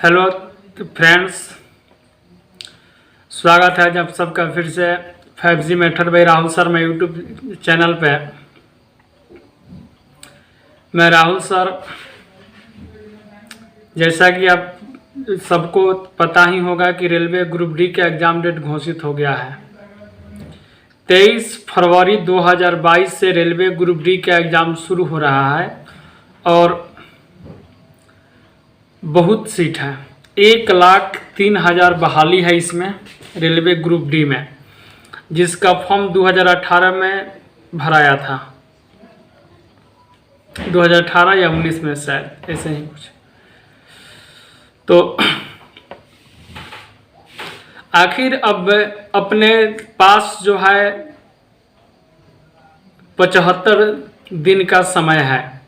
Hello friends, स्वागत है जब सबका फिर से 5G method by Rahul sir मैं यूट्यूब चैनल पे। मैं राहुल सर, जैसा कि आप सबको पता ही होगा कि रेलवे ग्रुप डी का एग्ज़ाम डेट घोषित हो गया है। 23 फरवरी 2022 से रेलवे ग्रुप डी का एग्ज़ाम शुरू हो रहा है और बहुत सीट है। 1,03,000 बहाली है इसमें रेलवे ग्रुप डी में, जिसका फॉर्म 2018 में भराया था, 2018 या 19 में शायद, ऐसे ही कुछ। तो आखिर अब अपने पास जो है 75 दिन का समय है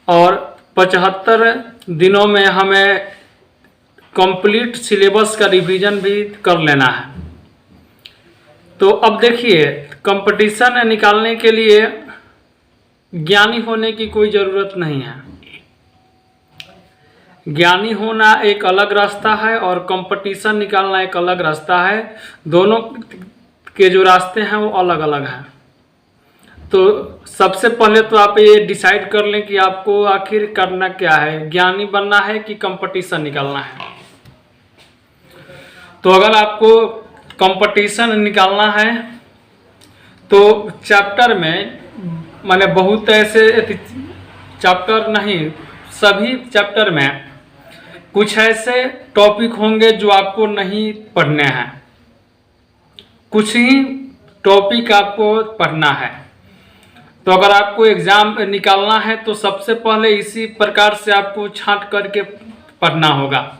और 75 दिनों में हमें कंप्लीट सिलेबस का रिवीजन भी कर लेना है। तो अब देखिए, कंपटीशन निकालने के लिए ज्ञानी होने की कोई ज़रूरत नहीं है। ज्ञानी होना एक अलग रास्ता है और कंपटीशन निकालना एक अलग रास्ता है। दोनों के जो रास्ते हैं वो अलग अलग हैं। तो सबसे पहले तो आप ये डिसाइड कर लें कि आपको आखिर करना क्या है, ज्ञानी बनना है कि कंपटीशन निकालना है। तो अगर आपको कंपटीशन निकालना है तो चैप्टर में, माने बहुत ऐसे चैप्टर नहीं, सभी चैप्टर में कुछ ऐसे टॉपिक होंगे जो आपको नहीं पढ़ने हैं, कुछ ही टॉपिक आपको पढ़ना है। तो अगर आपको एग्ज़ाम निकालना है तो सबसे पहले इसी प्रकार से आपको छांट करके पढ़ना होगा।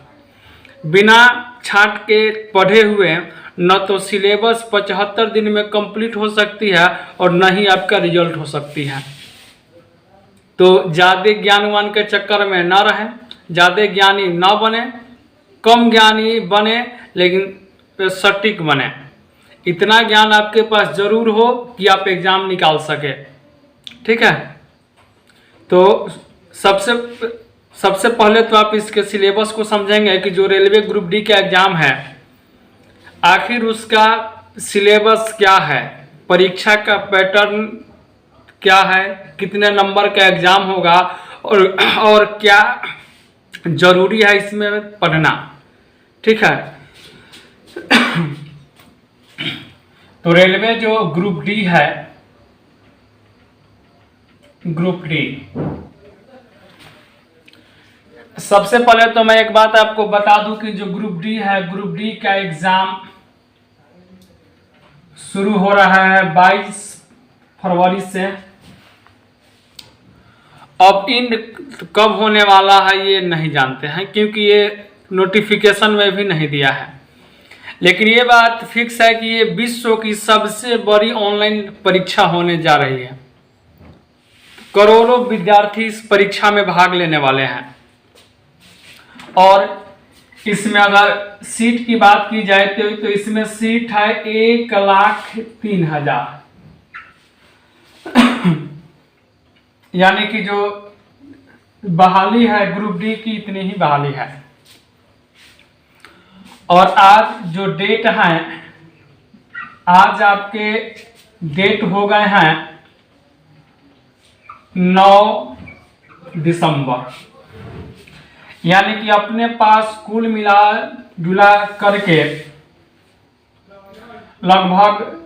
बिना छांट के पढ़े हुए न तो सिलेबस 75 दिन में कंप्लीट हो सकती है और न ही आपका रिजल्ट हो सकती है। तो ज़्यादा ज्ञानवान के चक्कर में न रहें, ज़्यादा ज्ञानी न बने, कम ज्ञानी बने लेकिन सटीक बने। इतना ज्ञान आपके पास ज़रूर हो कि आप एग्ज़ाम निकाल सके। ठीक है, तो सबसे पहले तो आप इसके सिलेबस को समझेंगे कि जो रेलवे ग्रुप डी का एग्ज़ाम है आखिर उसका सिलेबस क्या है, परीक्षा का पैटर्न क्या है, कितने नंबर का एग्ज़ाम होगा और क्या ज़रूरी है इसमें पढ़ना। ठीक है, तो रेलवे जो ग्रुप डी है, ग्रुप डी, सबसे पहले तो मैं एक बात आपको बता दूं कि जो ग्रुप डी है, ग्रुप डी का एग्जाम शुरू हो रहा है 22 फरवरी से। अब इन कब होने वाला है ये नहीं जानते हैं, क्योंकि ये नोटिफिकेशन में भी नहीं दिया है। लेकिन ये बात फिक्स है कि ये विश्व की सबसे बड़ी ऑनलाइन परीक्षा होने जा रही है। करोड़ों विद्यार्थी इस परीक्षा में भाग लेने वाले हैं और इसमें अगर सीट की बात की जाए तो इसमें सीट है 1,03,000 यानी कि जो बहाली है ग्रुप डी की, इतनी ही बहाली है। और आज जो डेट है, आज आपके डेट हो गए हैं 9 दिसंबर, यानी कि अपने पास कुल मिला जुला करके लगभग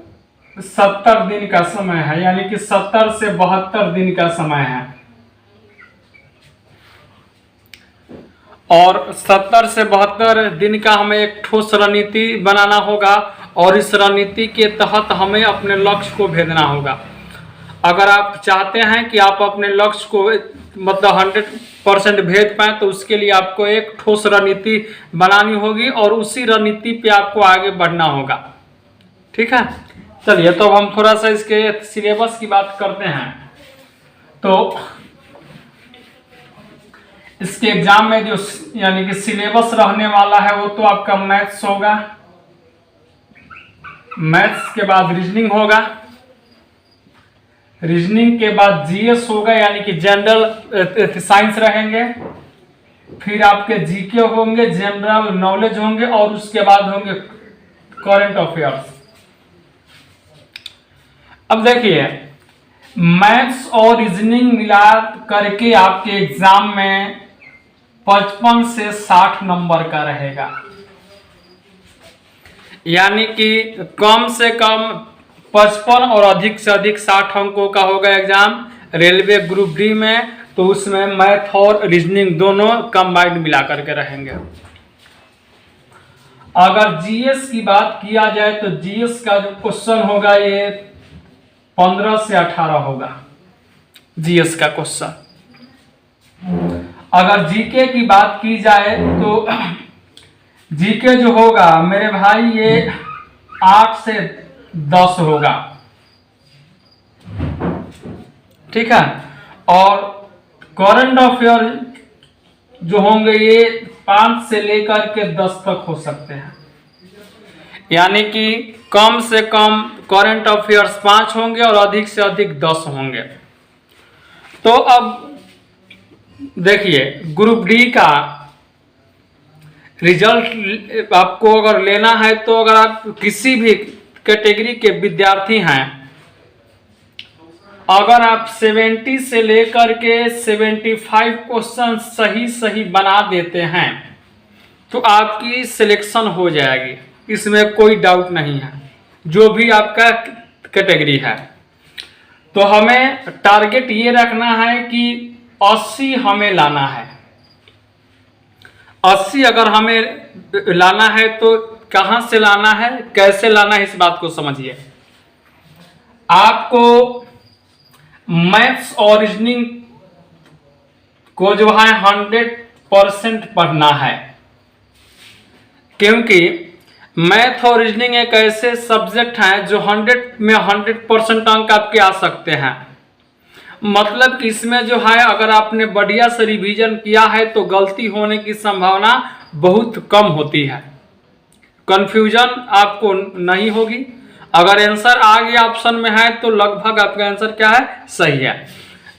70 दिन का समय है, यानी कि 70 से 72 दिन का समय है। और 70 से 72 दिन का हमें एक ठोस रणनीति बनाना होगा और इस रणनीति के तहत हमें अपने लक्ष्य को भेदना होगा। अगर आप चाहते हैं कि आप अपने लक्ष्य को मतलब 100% भेद पाएँ तो उसके लिए आपको एक ठोस रणनीति बनानी होगी और उसी रणनीति पे आपको आगे बढ़ना होगा। ठीक है, चलिए तो अब हम थोड़ा सा इसके सिलेबस की बात करते हैं। तो इसके एग्जाम में जो यानी कि सिलेबस रहने वाला है वो तो आपका मैथ्स होगा, मैथ्स के बाद रीजनिंग होगा, रीजनिंग के बाद जीएस होगा यानी कि जनरल साइंस रहेंगे, फिर आपके जीके होंगे, जनरल नॉलेज होंगे, और उसके बाद होंगे करंट अफेयर्स। अब देखिए, मैथ्स और रीजनिंग मिला करके आपके एग्जाम में 55 से 60 नंबर का रहेगा, यानी कि कम से कम 55 और अधिक से अधिक 60 अंकों का होगा एग्जाम रेलवे ग्रुप डी में। तो उसमें मैथ और रीजनिंग दोनों कंबाइंड मिला करके रहेंगे। अगर जीएस की बात किया जाए तो जीएस का जो क्वेश्चन होगा ये 15 से 18 होगा जीएस का क्वेश्चन। अगर जीके की बात की जाए तो जीके जो होगा मेरे भाई ये 8 से 10 होगा, ठीक है। और करंट अफेयर जो होंगे ये 5 से लेकर के 10 तक हो सकते हैं, यानी कि कम से कम करंट अफेयर्स 5 होंगे और अधिक से अधिक 10 होंगे। तो अब देखिए, ग्रुप डी का रिजल्ट आपको अगर लेना है तो अगर आप किसी भी कैटेगरी के विद्यार्थी हैं, अगर आप 70 से लेकर के 75 क्वेश्चन सही बना देते हैं तो आपकी सिलेक्शन हो जाएगी, इसमें कोई डाउट नहीं है, जो भी आपका कैटेगरी है। तो हमें टारगेट ये रखना है कि 80 हमें लाना है। 80 अगर हमें लाना है तो कहाँ से लाना है, कैसे लाना है, इस बात को समझिए। आपको मैथ्स और रीजनिंग को जो है 100% पढ़ना है, क्योंकि मैथ और रीजनिंग एक ऐसे सब्जेक्ट हैं जो 100 में 100% अंक आपके आ सकते हैं। मतलब कि इसमें जो है अगर आपने बढ़िया से रिवीजन किया है तो गलती होने की संभावना बहुत कम होती है, कंफ्यूजन आपको नहीं होगी। अगर आंसर आ गया ऑप्शन में है तो लगभग आपका आंसर क्या है, सही है।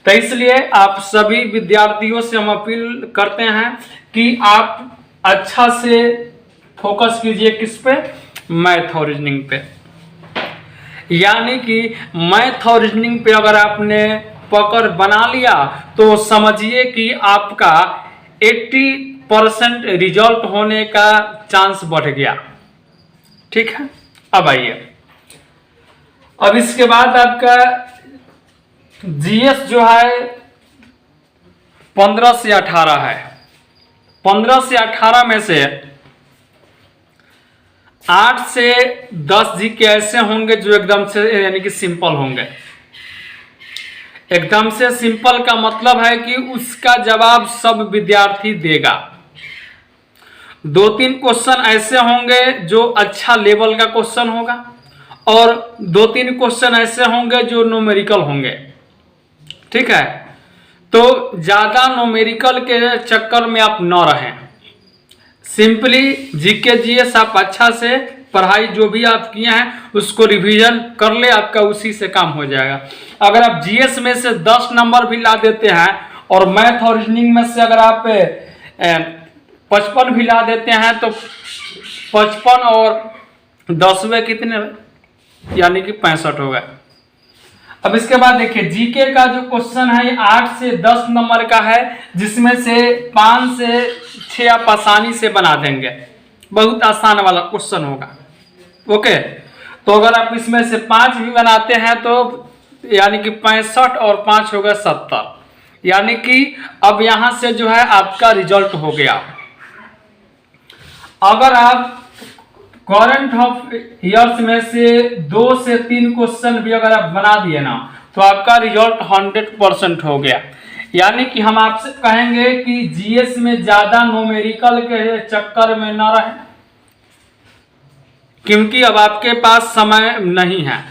तो इसलिए आप सभी विद्यार्थियों से हम अपील करते हैं कि आप अच्छा से फोकस कीजिए किस पे, मैथ और रीजनिंग पे। यानी कि मैथ और रीजनिंग पे अगर आपने पकड़ बना लिया तो समझिए कि आपका 80% रिजल्ट होने का चांस बढ़ गया, ठीक है। अब आइए, अब इसके बाद आपका जीएस जो है 15 से 18 है। 15 से 18 में से 8 से 10 जीके ऐसे होंगे जो एकदम से यानी कि सिंपल होंगे। एकदम से सिंपल का मतलब है कि उसका जवाब सब विद्यार्थी देगा। 2-3 क्वेश्चन ऐसे होंगे जो अच्छा लेवल का क्वेश्चन होगा, और 2-3 क्वेश्चन ऐसे होंगे जो न्यूमेरिकल होंगे, ठीक है। तो ज्यादा न्यूमेरिकल के चक्कर में आप न रहें, सिंपली जीके जीएस आप अच्छा से पढ़ाई जो भी आप किए हैं उसको रिवीजन कर ले, आपका उसी से काम हो जाएगा। अगर आप जीएस में से 10 नंबर भी ला देते हैं और मैथ और रीजनिंग में से अगर आप 55 भी ला देते हैं तो 55 और 10वें कितने, यानी कि 65 होगा। अब इसके बाद देखिए, जीके का जो क्वेश्चन है 8 से 10 नंबर का है, जिसमें से 5 से 6 आप आसानी से बना देंगे, बहुत आसान वाला क्वेश्चन होगा, ओके। तो अगर आप इसमें से 5 भी बनाते हैं तो यानी कि 65 और 5 होगा 70, यानी कि अब यहां से जो है आपका रिजल्ट हो गया। अगर आप करंट अफेयर्स में से 2 से 3 क्वेश्चन भी अगर आप बना दिए ना तो आपका रिजल्ट 100% हो गया। यानी कि हम आपसे कहेंगे कि जीएस में ज्यादा न्यूमेरिकल के चक्कर में न रहे, क्योंकि अब आपके पास समय नहीं है।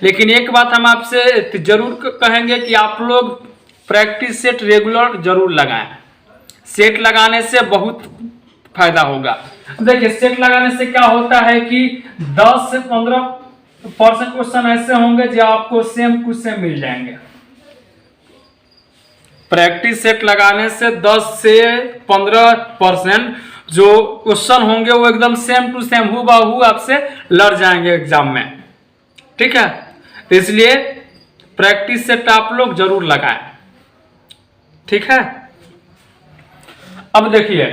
लेकिन एक बात हम आपसे जरूर कहेंगे कि आप लोग प्रैक्टिस सेट रेगुलर जरूर लगाएं। सेट लगाने से बहुत फायदा होगा। देखिए, सेट लगाने से क्या होता है कि 10 से 15% क्वेश्चन ऐसे होंगे जो आपको सेम कुछ से मिल जाएंगे, प्रैक्टिस सेट लगाने से 10 से 15% जो क्वेश्चन होंगे वो एकदम सेम टू सेम हूबहू आपसे लड़ जाएंगे एग्जाम में। ठीक है, तो इसलिए प्रैक्टिस सेट आप लोग जरूर लगाएं। ठीक है, अब देखिए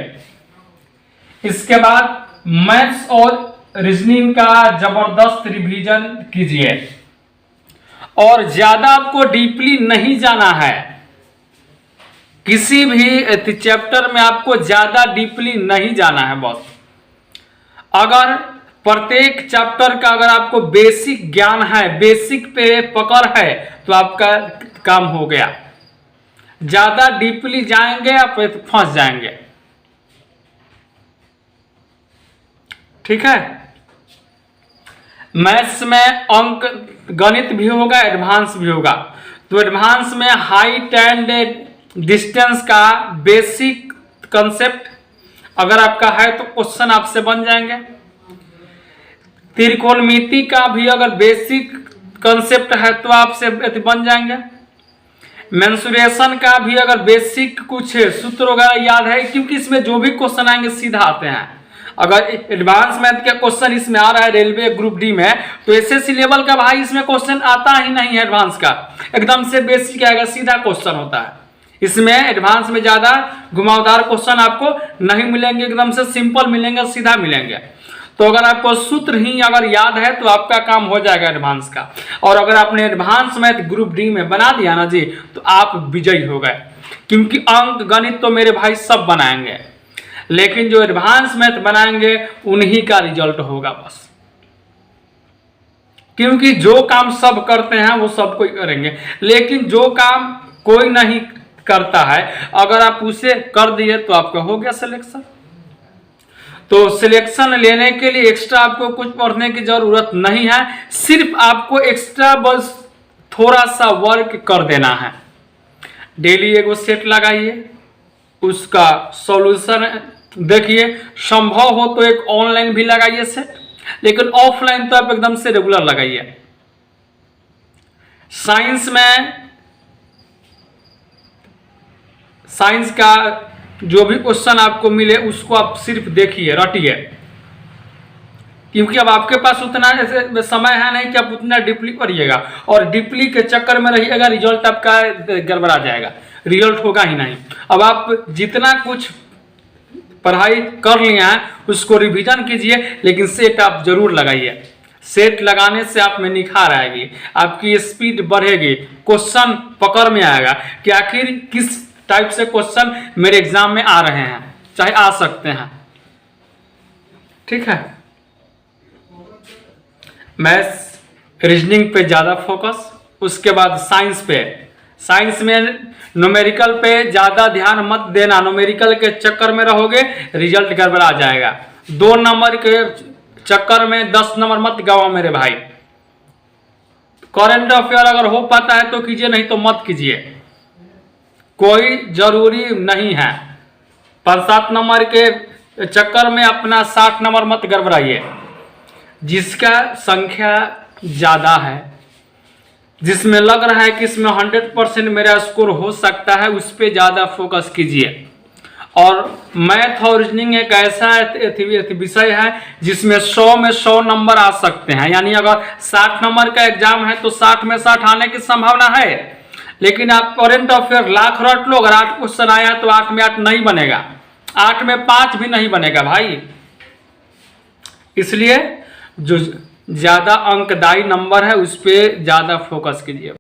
इसके बाद मैथ्स और रीजनिंग का जबरदस्त रिवीजन कीजिए और ज्यादा आपको डीपली नहीं जाना है। किसी भी चैप्टर में आपको ज्यादा डीपली नहीं जाना है। बस अगर प्रत्येक चैप्टर का अगर आपको बेसिक ज्ञान है, बेसिक पे पकड़ है, तो आपका काम हो गया। ज्यादा डीपली जाएंगे आप फंस जाएंगे। ठीक है, मैथ्स में अंक गणित भी होगा, एडवांस भी होगा। तो एडवांस में हाइट एंड डिस्टेंस का बेसिक कंसेप्ट अगर आपका है तो क्वेश्चन आपसे बन जाएंगे। त्रिकोणमिति का भी अगर बेसिक कंसेप्ट है तो आपसे बन जाएंगे। मेंसुरेशन का भी अगर बेसिक कुछ सूत्र वगैरह याद है, क्योंकि इसमें जो भी क्वेश्चन आएंगे सीधा आते हैं। अगर एडवांस मैथ का क्वेश्चन इसमें आ रहा है रेलवे ग्रुप डी में, तो एसएससी लेवल का भाई इसमें क्वेश्चन आता ही नहीं है। एडवांस का एकदम से बेसिक आएगा, सीधा क्वेश्चन होता है। इसमें एडवांस में ज्यादा घुमावदार क्वेश्चन आपको नहीं मिलेंगे, एकदम से सिंपल मिलेंगे, सीधा मिलेंगे। तो अगर आपको सूत्र ही अगर याद है तो आपका काम हो जाएगा एडवांस का। और अगर आपने एडवांस मैथ ग्रुप डी में बना दिया ना जी, तो आप विजयी हो गए। क्योंकि अंक गणित तो मेरे भाई सब बनाएंगे, लेकिन जो एडवांस मैथ बनाएंगे उन्हीं का रिजल्ट होगा बस। क्योंकि जो काम सब करते हैं वो सब कोई करेंगे, लेकिन जो काम कोई नहीं करता है अगर आप उसे कर दिए तो आपका हो गया सिलेक्शन। तो सिलेक्शन लेने के लिए एक्स्ट्रा आपको कुछ पढ़ने की जरूरत नहीं है, सिर्फ आपको एक्स्ट्रा बस थोड़ा सा वर्क कर देना है। डेली एगो सेट लगाइए, उसका सॉल्यूशन देखिए। संभव हो तो एक ऑनलाइन भी लगाइए सेट, लेकिन ऑफलाइन तो आप एकदम से रेगुलर लगाइए। साइंस का जो भी क्वेश्चन आपको मिले उसको आप सिर्फ देखिए, रटिए। क्योंकि अब आपके पास उतना ऐसे समय है नहीं कि आप उतना डीपली पढ़िएगा, और डीपली के चक्कर में रहिएगा रिजल्ट आपका गड़बड़ा जाएगा, रिजल्ट होगा ही नहीं। अब आप जितना कुछ पढ़ाई कर लिया है उसको रिवीजन कीजिए, लेकिन सेट आप जरूर लगाइए। सेट लगाने से आप में निखार आएगी, आपकी स्पीड बढ़ेगी, क्वेश्चन पकड़ में आएगा कि आखिर किस टाइप से क्वेश्चन मेरे एग्जाम में आ रहे हैं, चाहे आ सकते हैं। ठीक है, मैथ्स रीजनिंग पे ज़्यादा फोकस, उसके बाद साइंस पे। साइंस में न्यूमेरिकल पे ज़्यादा ध्यान मत देना, न्यूमेरिकल के चक्कर में रहोगे रिजल्ट गड़बड़ा जाएगा। 2 नंबर के चक्कर में 10 नंबर मत गवाओ मेरे भाई। करंट अफेयर अगर हो पाता है तो कीजिए, नहीं तो मत कीजिए, कोई जरूरी नहीं है। 5-7 नंबर के चक्कर में अपना 60 नंबर मत गड़बड़ाइए। जिसका संख्या ज़्यादा है, जिसमें लग रहा है कि इसमें 100% मेरा स्कोर हो सकता है, उस पर ज़्यादा फोकस कीजिए। और मैथ और रीजनिंग एक ऐसा विषय है जिसमें 100 में 100 नंबर आ सकते हैं। यानी अगर 60 नंबर का एग्जाम है तो 60 में 60 आने की संभावना है। लेकिन आप करंट अफेयर लाख रट लो, अगर 8 क्वेश्चन आया तो 8 में 8 नहीं बनेगा, 8 में 5 भी नहीं बनेगा भाई। इसलिए जो ज्यादा अंकदायी नंबर है उस पर ज्यादा फोकस कीजिए।